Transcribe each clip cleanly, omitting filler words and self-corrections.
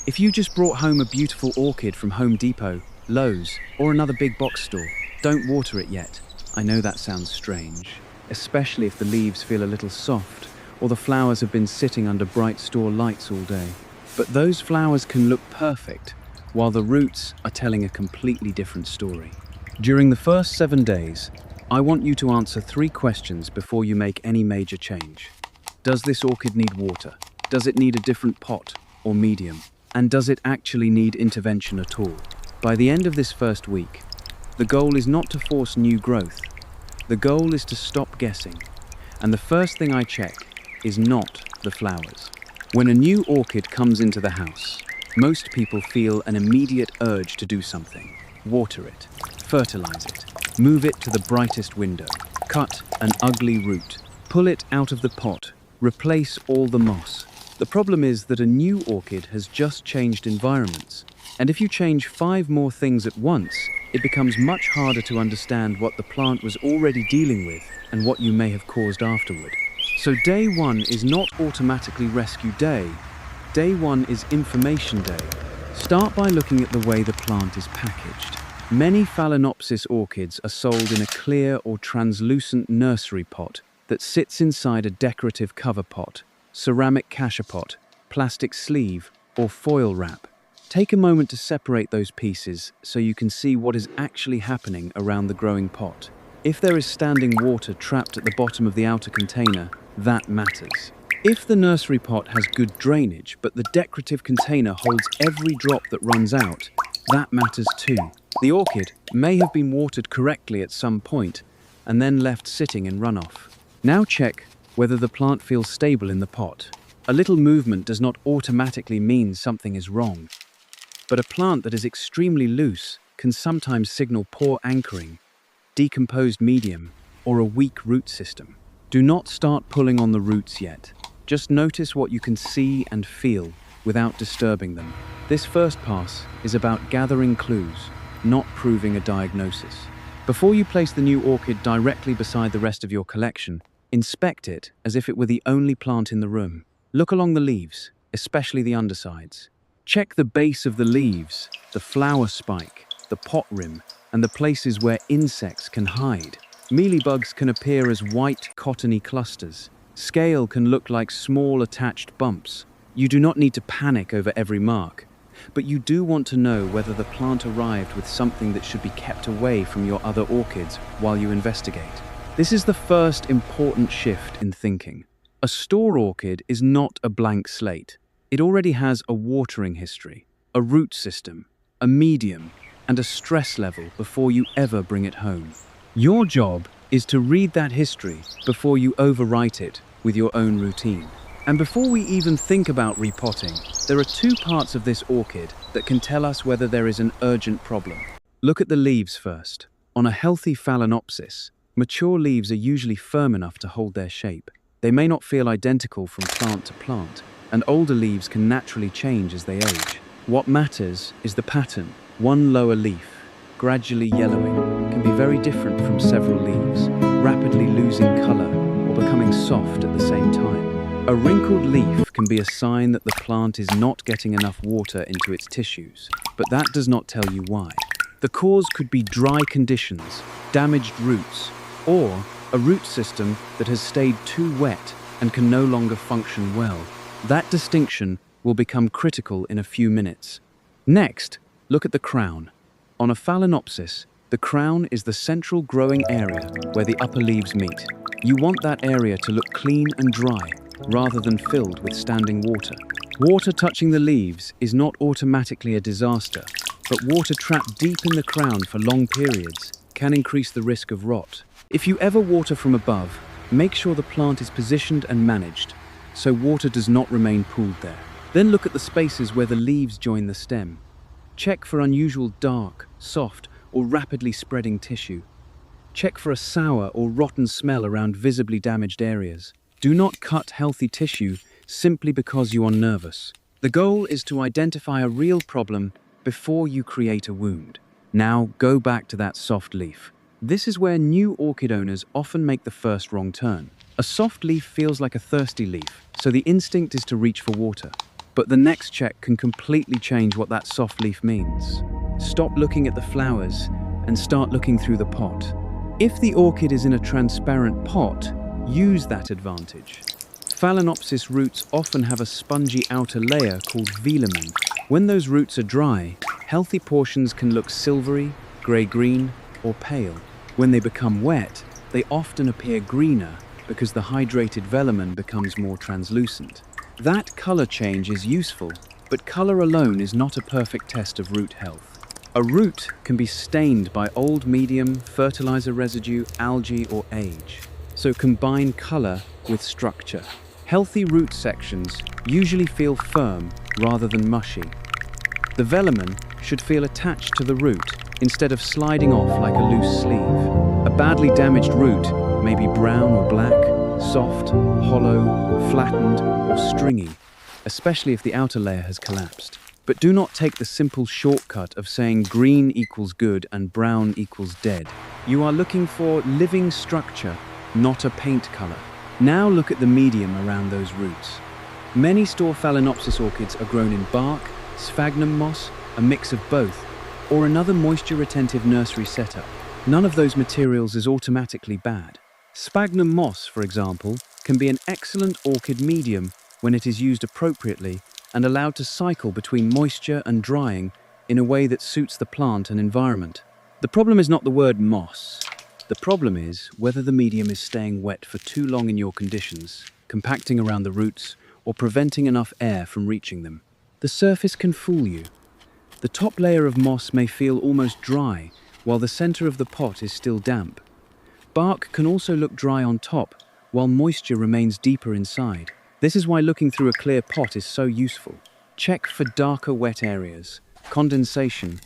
If you just brought home a beautiful orchid from Home Depot, Lowe's, or another big box store, don't water it yet. I know that sounds strange, especially if the leaves feel a little soft or the flowers have been sitting under bright store lights all day. But those flowers can look perfect, while the roots are telling a completely different story. During the first 7 days, I want you to answer 3 questions before you make any major change. Does this orchid need water? Does it need a different pot or medium? And does it actually need intervention at all? By the end of this first week, the goal is not to force new growth. The goal is to stop guessing. And the first thing I check is not the flowers. When a new orchid comes into the house, most people feel an immediate urge to do something. Water it, fertilize it, move it to the brightest window, cut an ugly root, pull it out of the pot, replace all the moss. The problem is that a new orchid has just changed environments, and if you change 5 more things at once, it becomes much harder to understand what the plant was already dealing with and what you may have caused afterward. So day 1 is not automatically rescue day. Day 1 is information day. Start by looking at the way the plant is packaged. Many Phalaenopsis orchids are sold in a clear or translucent nursery pot that sits inside a decorative cover pot, ceramic cachepot, plastic sleeve, or foil wrap. Take a moment to separate those pieces so you can see what is actually happening around the growing pot. If there is standing water trapped at the bottom of the outer container, that matters. If the nursery pot has good drainage, but the decorative container holds every drop that runs out, that matters too. The orchid may have been watered correctly at some point and then left sitting in runoff. Now check whether the plant feels stable in the pot. A little movement does not automatically mean something is wrong, but a plant that is extremely loose can sometimes signal poor anchoring, decomposed medium, or a weak root system. Do not start pulling on the roots yet. Just notice what you can see and feel without disturbing them. This first pass is about gathering clues, not proving a diagnosis. Before you place the new orchid directly beside the rest of your collection, inspect it as if it were the only plant in the room. Look along the leaves, especially the undersides. Check the base of the leaves, the flower spike, the pot rim, and the places where insects can hide. Mealybugs can appear as white, cottony clusters. Scale can look like small attached bumps. You do not need to panic over every mark, but you do want to know whether the plant arrived with something that should be kept away from your other orchids while you investigate. This is the first important shift in thinking. A store orchid is not a blank slate. It already has a watering history, a root system, a medium, and a stress level before you ever bring it home. Your job is to read that history before you overwrite it with your own routine. And before we even think about repotting, there are 2 parts of this orchid that can tell us whether there is an urgent problem. Look at the leaves first. On a healthy Phalaenopsis, mature leaves are usually firm enough to hold their shape. They may not feel identical from plant to plant, and older leaves can naturally change as they age. What matters is the pattern. One lower leaf, gradually yellowing, can be very different from several leaves, rapidly losing color or becoming soft at the same time. A wrinkled leaf can be a sign that the plant is not getting enough water into its tissues, but that does not tell you why. The cause could be dry conditions, damaged roots, or a root system that has stayed too wet and can no longer function well. That distinction will become critical in a few minutes. Next, look at the crown. On a Phalaenopsis, the crown is the central growing area where the upper leaves meet. You want that area to look clean and dry, rather than filled with standing water. Water touching the leaves is not automatically a disaster, but water trapped deep in the crown for long periods can increase the risk of rot. If you ever water from above, make sure the plant is positioned and managed, so water does not remain pooled there. Then look at the spaces where the leaves join the stem. Check for unusual dark, soft, or rapidly spreading tissue. Check for a sour or rotten smell around visibly damaged areas. Do not cut healthy tissue simply because you are nervous. The goal is to identify a real problem before you create a wound. Now go back to that soft leaf. This is where new orchid owners often make the first wrong turn. A soft leaf feels like a thirsty leaf, so the instinct is to reach for water. But the next check can completely change what that soft leaf means. Stop looking at the flowers and start looking through the pot. If the orchid is in a transparent pot, use that advantage. Phalaenopsis roots often have a spongy outer layer called velamen. When those roots are dry, healthy portions can look silvery, grey-green, or pale. When they become wet, they often appear greener because the hydrated velamen becomes more translucent. That color change is useful, but color alone is not a perfect test of root health. A root can be stained by old medium, fertilizer residue, algae, or age. So combine color with structure. Healthy root sections usually feel firm rather than mushy. The velamen should feel attached to the root instead of sliding off like a loose sleeve. A badly damaged root may be brown or black, soft, hollow, flattened, or stringy, especially if the outer layer has collapsed. But do not take the simple shortcut of saying green equals good and brown equals dead. You are looking for living structure, not a paint color. Now look at the medium around those roots. Many store Phalaenopsis orchids are grown in bark, sphagnum moss, a mix of both, or another moisture-retentive nursery setup. None of those materials is automatically bad. Sphagnum moss, for example, can be an excellent orchid medium when it is used appropriately and allowed to cycle between moisture and drying in a way that suits the plant and environment. The problem is not the word moss. The problem is whether the medium is staying wet for too long in your conditions, compacting around the roots, or preventing enough air from reaching them. The surface can fool you. The top layer of moss may feel almost dry, while the center of the pot is still damp. Bark can also look dry on top, while moisture remains deeper inside. This is why looking through a clear pot is so useful. Check for darker wet areas, condensation,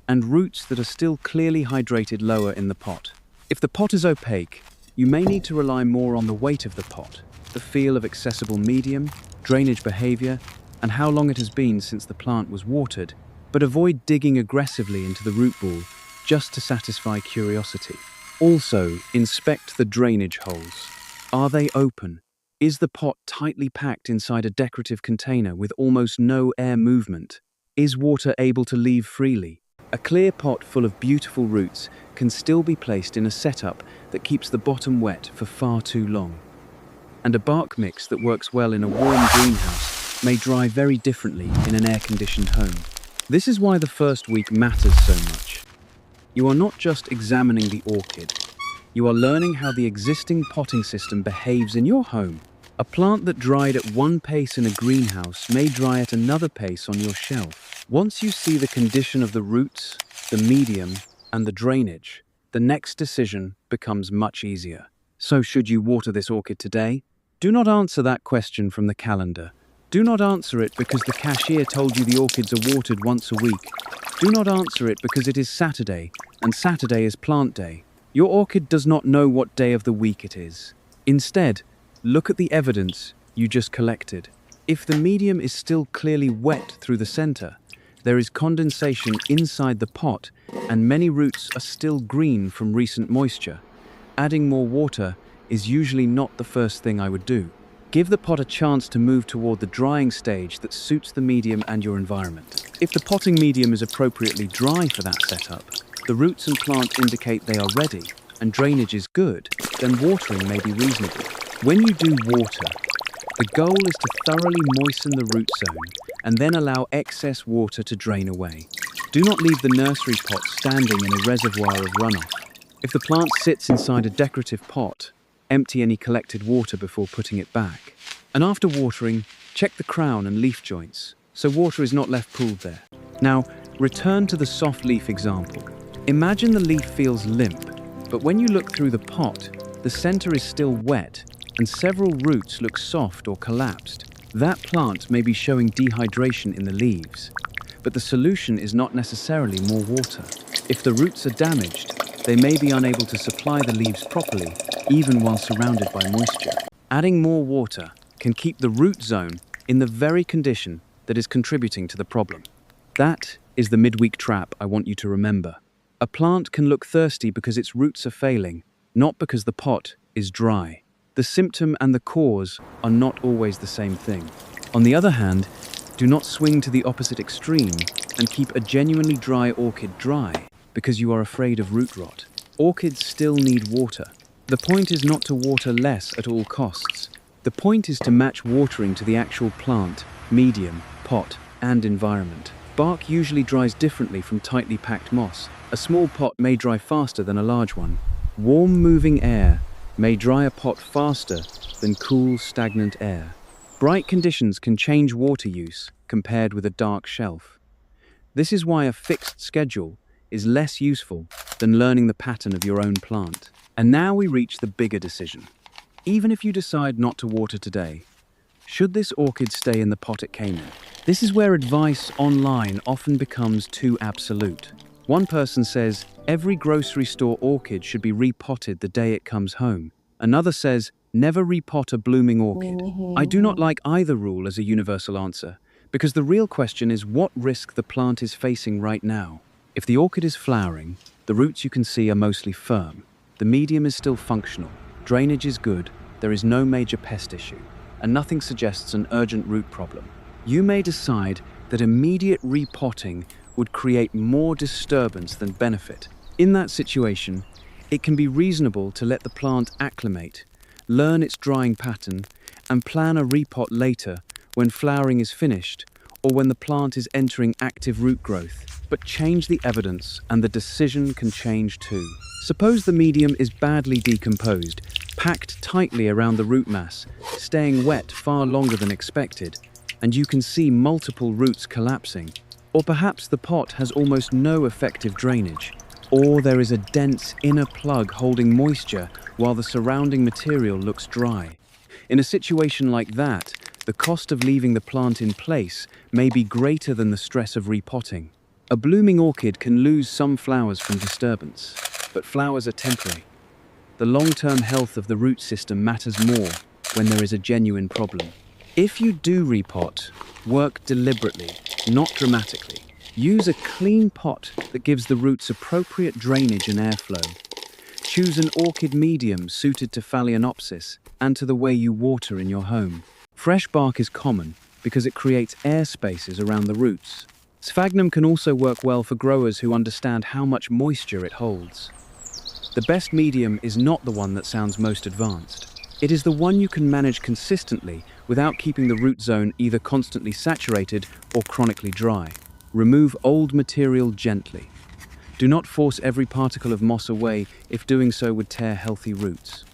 and roots that are still clearly hydrated lower in the pot. If the pot is opaque, you may need to rely more on the weight of the pot, the feel of accessible medium, drainage behavior, and how long it has been since the plant was watered, but avoid digging aggressively into the root ball just to satisfy curiosity. Also, inspect the drainage holes. Are they open? Is the pot tightly packed inside a decorative container with almost no air movement? Is water able to leave freely? A clear pot full of beautiful roots can still be placed in a setup that keeps the bottom wet for far too long. And a bark mix that works well in a warm greenhouse may dry very differently in an air-conditioned home. This is why the first week matters so much. You are not just examining the orchid. You are learning how the existing potting system behaves in your home. A plant that dried at one pace in a greenhouse may dry at another pace on your shelf. Once you see the condition of the roots, the medium, and the drainage, the next decision becomes much easier. So should you water this orchid today? Do not answer that question from the calendar. Do not answer it because the cashier told you the orchids are watered once a week. Do not answer it because it is Saturday, and Saturday is plant day. Your orchid does not know what day of the week it is. Instead, look at the evidence you just collected. If the medium is still clearly wet through the center, there is condensation inside the pot, and many roots are still green from recent moisture. Adding more water is usually not the first thing I would do. Give the pot a chance to move toward the drying stage that suits the medium and your environment. If the potting medium is appropriately dry for that setup, the roots and plant indicate they are ready, and drainage is good, then watering may be reasonable. When you do water, the goal is to thoroughly moisten the root zone and then allow excess water to drain away. Do not leave the nursery pot standing in a reservoir of runoff. If the plant sits inside a decorative pot, empty any collected water before putting it back. And after watering, check the crown and leaf joints, so water is not left pooled there. Now, return to the soft leaf example. Imagine the leaf feels limp, but when you look through the pot, the center is still wet and several roots look soft or collapsed. That plant may be showing dehydration in the leaves, but the solution is not necessarily more water. If the roots are damaged, they may be unable to supply the leaves properly, even while surrounded by moisture. Adding more water can keep the root zone in the very condition that is contributing to the problem. That is the midweek trap I want you to remember. A plant can look thirsty because its roots are failing, not because the pot is dry. The symptom and the cause are not always the same thing. On the other hand, Do not swing to the opposite extreme and keep a genuinely dry orchid dry because you are afraid of root rot. Orchids still need water. The point is not to water less at all costs. The point is to match watering to the actual plant, medium, pot, and environment. Bark usually dries differently from tightly packed moss. A small pot may dry faster than a large one. Warm moving air may dry a pot faster than cool, stagnant air. Bright conditions can change water use compared with a dark shelf. This is why a fixed schedule is less useful than learning the pattern of your own plant. And now we reach the bigger decision. Even if you decide not to water today, should this orchid stay in the pot it came in? This is where advice online often becomes too absolute. One person says every grocery store orchid should be repotted the day it comes home. Another says never repot a blooming orchid. I do not like either rule as a universal answer, because the real question is what risk the plant is facing right now. If the orchid is flowering, the roots you can see are mostly firm. The medium is still functional. Drainage is good. There is no major pest issue, and nothing suggests an urgent root problem. You may decide that immediate repotting would create more disturbance than benefit. In that situation, it can be reasonable to let the plant acclimate, learn its drying pattern, and plan a repot later when flowering is finished or when the plant is entering active root growth. But change the evidence and the decision can change too. Suppose the medium is badly decomposed, packed tightly around the root mass, staying wet far longer than expected, and you can see multiple roots collapsing. Or perhaps the pot has almost no effective drainage, or there is a dense inner plug holding moisture while the surrounding material looks dry. In a situation like that, the cost of leaving the plant in place may be greater than the stress of repotting. A blooming orchid can lose some flowers from disturbance, but flowers are temporary. The long-term health of the root system matters more when there is a genuine problem. If you do repot, work deliberately, not dramatically. Use a clean pot that gives the roots appropriate drainage and airflow. Choose an orchid medium suited to Phalaenopsis and to the way you water in your home. Fresh bark is common because it creates air spaces around the roots. Sphagnum can also work well for growers who understand how much moisture it holds. The best medium is not the one that sounds most advanced. It is the one you can manage consistently without keeping the root zone either constantly saturated or chronically dry. Remove old material gently. Do not force every particle of moss away if doing so would tear healthy roots.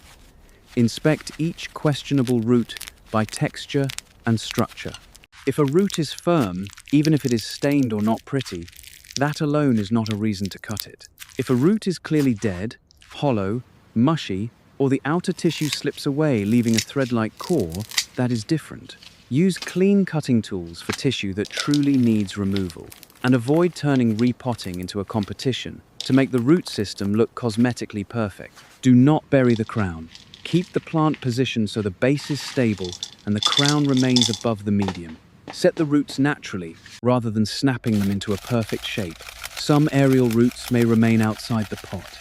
Inspect each questionable root by texture and structure. If a root is firm, even if it is stained or not pretty, that alone is not a reason to cut it. If a root is clearly dead, hollow, mushy, or the outer tissue slips away leaving a thread-like core, that is different. Use clean cutting tools for tissue that truly needs removal, and avoid turning repotting into a competition to make the root system look cosmetically perfect. Do not bury the crown. Keep the plant positioned so the base is stable and the crown remains above the medium. Set the roots naturally, rather than snapping them into a perfect shape. Some aerial roots may remain outside the pot,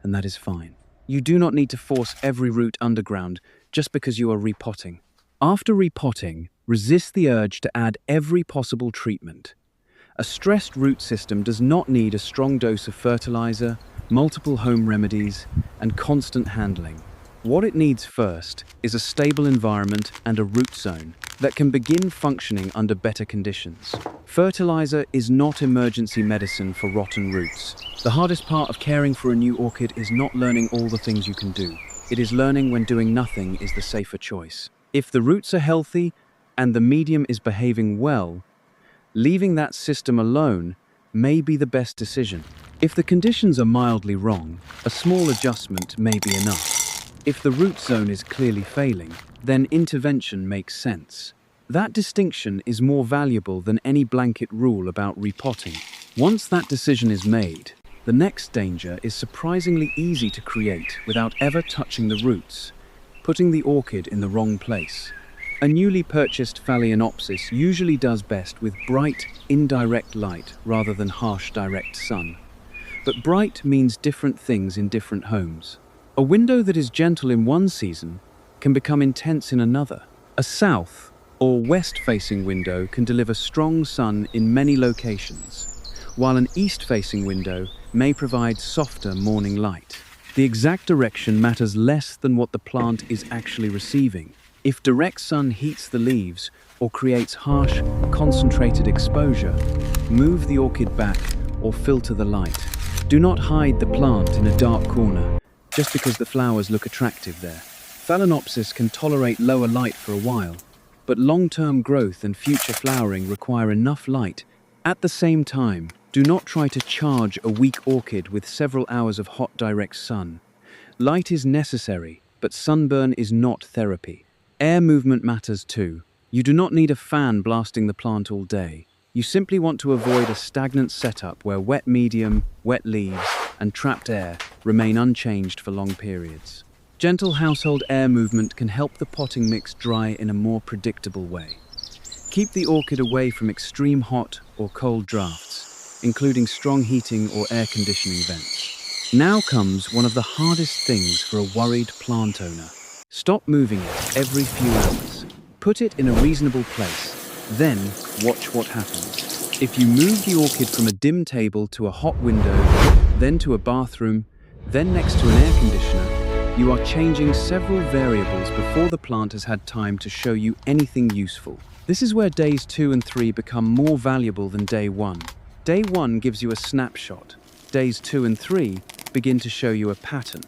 and that is fine. You do not need to force every root underground just because you are repotting. After repotting, resist the urge to add every possible treatment. A stressed root system does not need a strong dose of fertilizer, multiple home remedies, and constant handling. What it needs first is a stable environment and a root zone that can begin functioning under better conditions. Fertilizer is not emergency medicine for rotten roots. The hardest part of caring for a new orchid is not learning all the things you can do. It is learning when doing nothing is the safer choice. If the roots are healthy and the medium is behaving well, leaving that system alone may be the best decision. If the conditions are mildly wrong, a small adjustment may be enough. If the root zone is clearly failing, then intervention makes sense. That distinction is more valuable than any blanket rule about repotting. Once that decision is made, the next danger is surprisingly easy to create without ever touching the roots, putting the orchid in the wrong place. A newly purchased Phalaenopsis usually does best with bright, indirect light rather than harsh direct sun. But bright means different things in different homes. A window that is gentle in one season can become intense in another. A south or west-facing window can deliver strong sun in many locations, while an east-facing window may provide softer morning light. The exact direction matters less than what the plant is actually receiving. If direct sun heats the leaves or creates harsh, concentrated exposure, move the orchid back or filter the light. Do not hide the plant in a dark corner just because the flowers look attractive there. Phalaenopsis can tolerate lower light for a while, but long-term growth and future flowering require enough light. At the same time, do not try to charge a weak orchid with several hours of hot direct sun. Light is necessary, but sunburn is not therapy. Air movement matters too. You do not need a fan blasting the plant all day. You simply want to avoid a stagnant setup where wet medium, wet leaves, and trapped air remain unchanged for long periods. Gentle household air movement can help the potting mix dry in a more predictable way. Keep the orchid away from extreme hot or cold drafts, including strong heating or air conditioning vents. Now comes one of the hardest things for a worried plant owner. Stop moving it every few hours. Put it in a reasonable place, then watch what happens. If you move the orchid from a dim table to a hot window, then to a bathroom, then next to an air conditioner, you are changing several variables before the plant has had time to show you anything useful. This is where days 2 and 3 become more valuable than day 1. Day 1 gives you a snapshot. Days 2 and 3 begin to show you a pattern.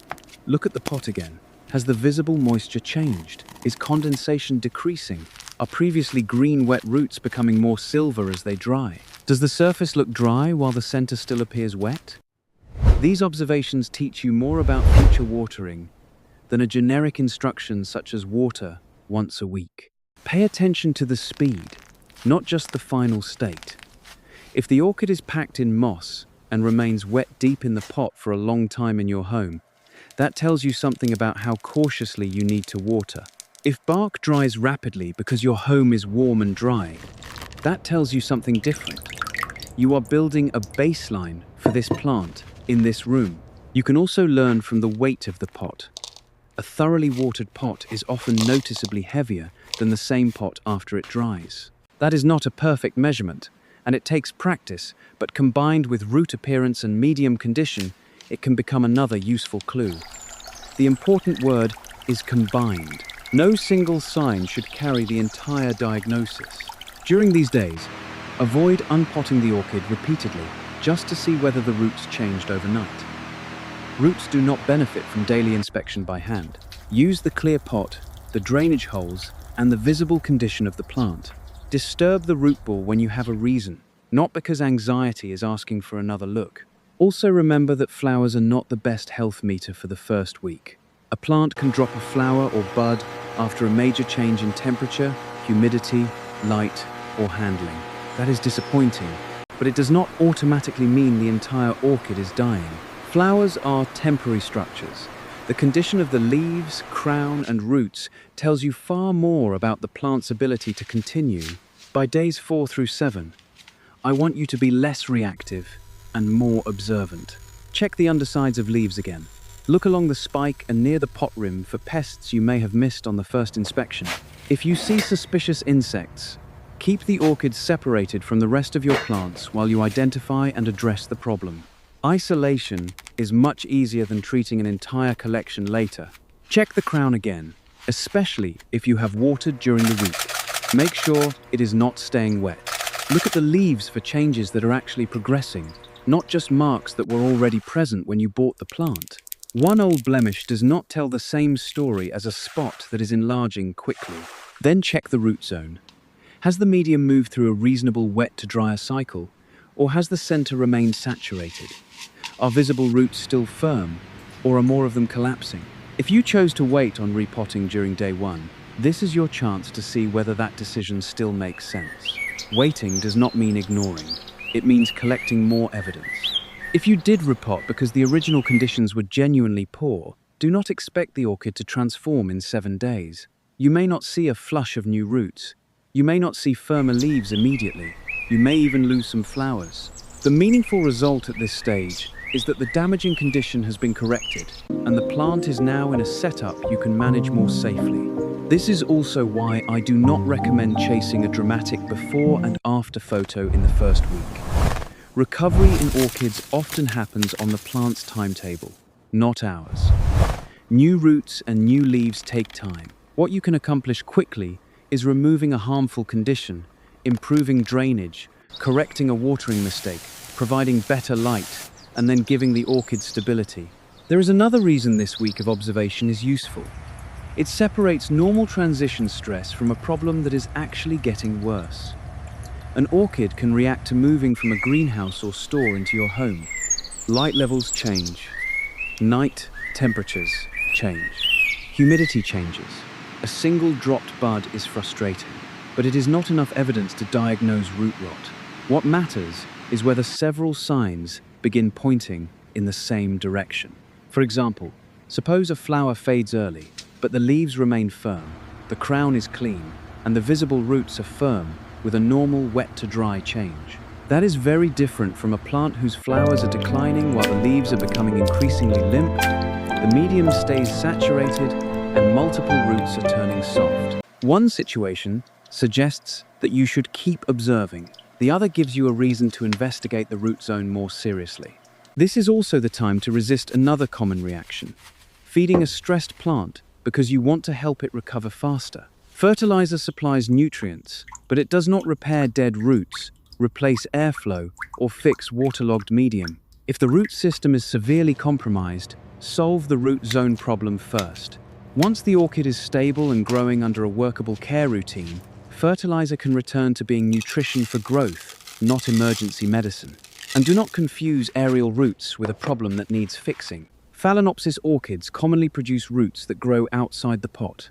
Look at the pot again. Has the visible moisture changed? Is condensation decreasing? Are previously green wet roots becoming more silver as they dry? Does the surface look dry while the center still appears wet? These observations teach you more about future watering than a generic instruction such as water once a week. Pay attention to the speed, not just the final state. If the orchid is packed in moss and remains wet deep in the pot for a long time in your home, that tells you something about how cautiously you need to water. If bark dries rapidly because your home is warm and dry, that tells you something different. You are building a baseline for this plant in this room. You can also learn from the weight of the pot. A thoroughly watered pot is often noticeably heavier than the same pot after it dries. That is not a perfect measurement, and it takes practice, but combined with root appearance and medium condition, it can become another useful clue. The important word is combined. No single sign should carry the entire diagnosis. During these days, avoid unpotting the orchid repeatedly, just to see whether the roots changed overnight. Roots do not benefit from daily inspection by hand. Use the clear pot, the drainage holes, and the visible condition of the plant. Disturb the root ball when you have a reason, not because anxiety is asking for another look. Also remember that flowers are not the best health meter for the first week. A plant can drop a flower or bud after a major change in temperature, humidity, light, or handling. That is disappointing, but it does not automatically mean the entire orchid is dying. Flowers are temporary structures. The condition of the leaves, crown, and roots tells you far more about the plant's ability to continue. By days 4 through 7, I want you to be less reactive and more observant. Check the undersides of leaves again. Look along the spike and near the pot rim for pests you may have missed on the first inspection. If you see suspicious insects, keep the orchids separated from the rest of your plants while you identify and address the problem. Isolation is much easier than treating an entire collection later. Check the crown again, especially if you have watered during the week. Make sure it is not staying wet. Look at the leaves for changes that are actually progressing, not just marks that were already present when you bought the plant. One old blemish does not tell the same story as a spot that is enlarging quickly. Then check the root zone. Has the medium moved through a reasonable wet to drier cycle, or has the center remained saturated? Are visible roots still firm, or are more of them collapsing? If you chose to wait on repotting during day 1, this is your chance to see whether that decision still makes sense. Waiting does not mean ignoring. It means collecting more evidence. If you did repot because the original conditions were genuinely poor, do not expect the orchid to transform in 7 days. You may not see a flush of new roots. You may not see firmer leaves immediately. You may even lose some flowers. The meaningful result at this stage is that the damaging condition has been corrected, and the plant is now in a setup you can manage more safely. This is also why I do not recommend chasing a dramatic before and after photo in the first week. Recovery in orchids often happens on the plant's timetable, not ours. New roots and new leaves take time. What you can accomplish quickly is removing a harmful condition, improving drainage, correcting a watering mistake, providing better light, and then giving the orchid stability. There is another reason this week of observation is useful. It separates normal transition stress from a problem that is actually getting worse. An orchid can react to moving from a greenhouse or store into your home. Light levels change. Night temperatures change. Humidity changes. A single dropped bud is frustrating, but it is not enough evidence to diagnose root rot. What matters is whether several signs begin pointing in the same direction. For example, suppose a flower fades early, but the leaves remain firm, the crown is clean, and the visible roots are firm with a normal wet to dry change. That is very different from a plant whose flowers are declining while the leaves are becoming increasingly limp, the medium stays saturated, and multiple roots are turning soft. One situation suggests that you should keep observing. The other gives you a reason to investigate the root zone more seriously. This is also the time to resist another common reaction: feeding a stressed plant because you want to help it recover faster. Fertilizer supplies nutrients, but it does not repair dead roots, replace airflow, or fix waterlogged medium. If the root system is severely compromised, solve the root zone problem first. Once the orchid is stable and growing under a workable care routine, fertilizer can return to being nutrition for growth, not emergency medicine. And do not confuse aerial roots with a problem that needs fixing. Phalaenopsis orchids commonly produce roots that grow outside the pot.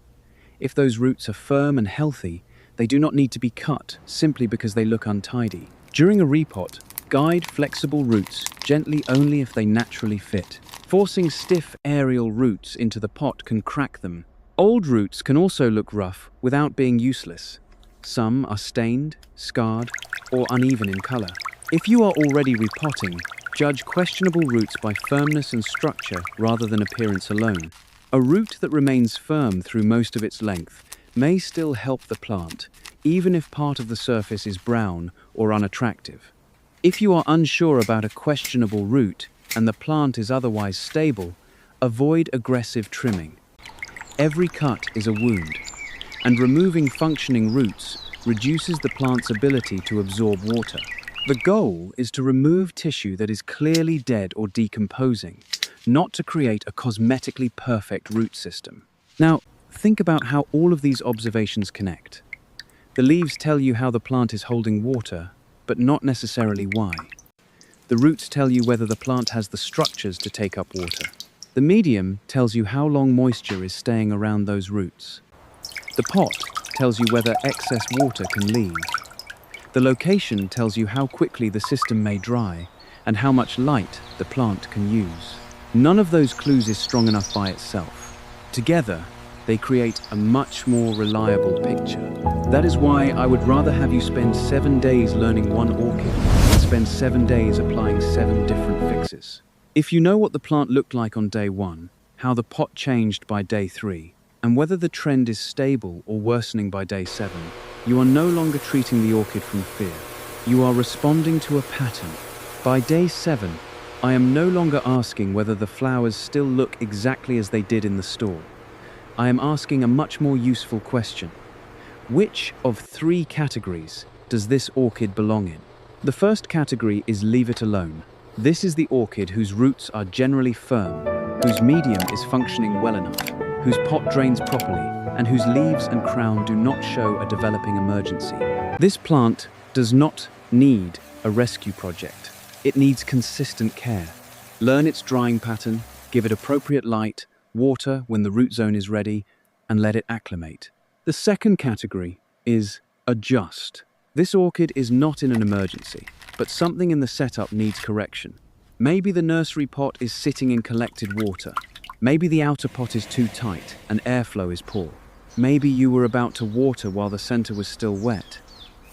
If those roots are firm and healthy, they do not need to be cut simply because they look untidy. During a repot, guide flexible roots gently only if they naturally fit. Forcing stiff aerial roots into the pot can crack them. Old roots can also look rough without being useless. Some are stained, scarred, or uneven in color. If you are already repotting, judge questionable roots by firmness and structure rather than appearance alone. A root that remains firm through most of its length may still help the plant, even if part of the surface is brown or unattractive. If you are unsure about a questionable root and the plant is otherwise stable, avoid aggressive trimming. Every cut is a wound, and removing functioning roots reduces the plant's ability to absorb water. The goal is to remove tissue that is clearly dead or decomposing, not to create a cosmetically perfect root system. Now, think about how all of these observations connect. The leaves tell you how the plant is holding water, but not necessarily why. The roots tell you whether the plant has the structures to take up water. The medium tells you how long moisture is staying around those roots. The pot tells you whether excess water can leave. The location tells you how quickly the system may dry and how much light the plant can use. None of those clues is strong enough by itself. Together, they create a much more reliable picture. That is why I would rather have you spend 7 days learning one orchid than spend 7 days applying 7 different fixes. If you know what the plant looked like on day 1, how the pot changed by day 3, and whether the trend is stable or worsening by day 7, you are no longer treating the orchid from fear. You are responding to a pattern. By day 7, I am no longer asking whether the flowers still look exactly as they did in the store. I am asking a much more useful question. Which of 3 categories does this orchid belong in? The first category is leave it alone. This is the orchid whose roots are generally firm, whose medium is functioning well enough, whose pot drains properly, and whose leaves and crown do not show a developing emergency. This plant does not need a rescue project. It needs consistent care. Learn its drying pattern, give it appropriate light, water when the root zone is ready, and let it acclimate. The second category is adjust. This orchid is not in an emergency, but something in the setup needs correction. Maybe the nursery pot is sitting in collected water. Maybe the outer pot is too tight and airflow is poor. Maybe you were about to water while the center was still wet.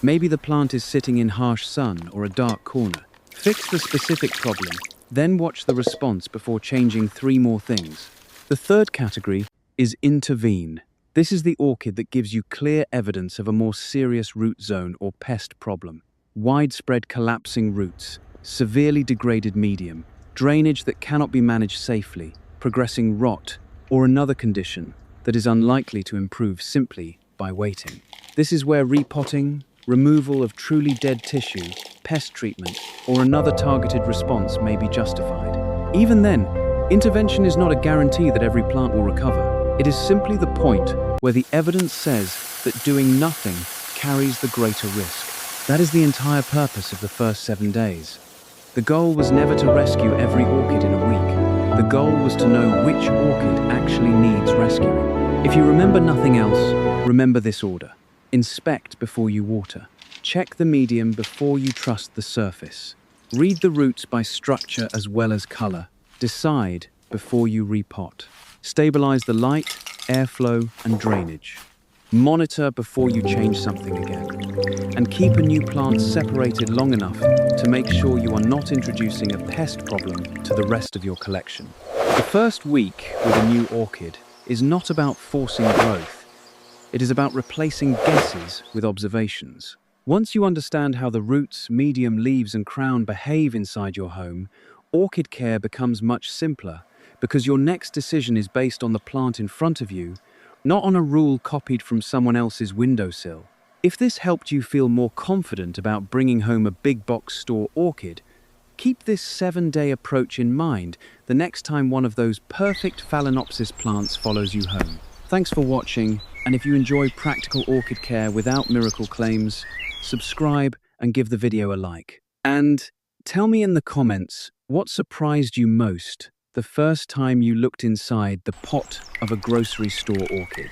Maybe the plant is sitting in harsh sun or a dark corner. Fix the specific problem, then watch the response before changing 3 more things. The third category is intervene. This is the orchid that gives you clear evidence of a more serious root zone or pest problem. Widespread collapsing roots, severely degraded medium, drainage that cannot be managed safely, progressing rot, or another condition that is unlikely to improve simply by waiting. This is where repotting, removal of truly dead tissue, pest treatment, or another targeted response may be justified. Even then, intervention is not a guarantee that every plant will recover. It is simply the point where the evidence says that doing nothing carries the greater risk. That is the entire purpose of the first 7 days. The goal was never to rescue every orchid in a week. The goal was to know which orchid actually needs rescuing. If you remember nothing else, remember this order. Inspect before you water. Check the medium before you trust the surface. Read the roots by structure as well as color. Decide before you repot. Stabilize the light, airflow, and drainage. Monitor before you change something again. And keep a new plant separated long enough to make sure you are not introducing a pest problem to the rest of your collection. The first week with a new orchid is not about forcing growth. It is about replacing guesses with observations. Once you understand how the roots, medium, leaves, and crown behave inside your home, orchid care becomes much simpler because your next decision is based on the plant in front of you, not on a rule copied from someone else's windowsill. If this helped you feel more confident about bringing home a big box store orchid, keep this 7-day approach in mind the next time one of those perfect Phalaenopsis plants follows you home. Thanks for watching, and if you enjoy practical orchid care without miracle claims, subscribe and give the video a like. And tell me in the comments what surprised you most the first time you looked inside the pot of a grocery store orchid.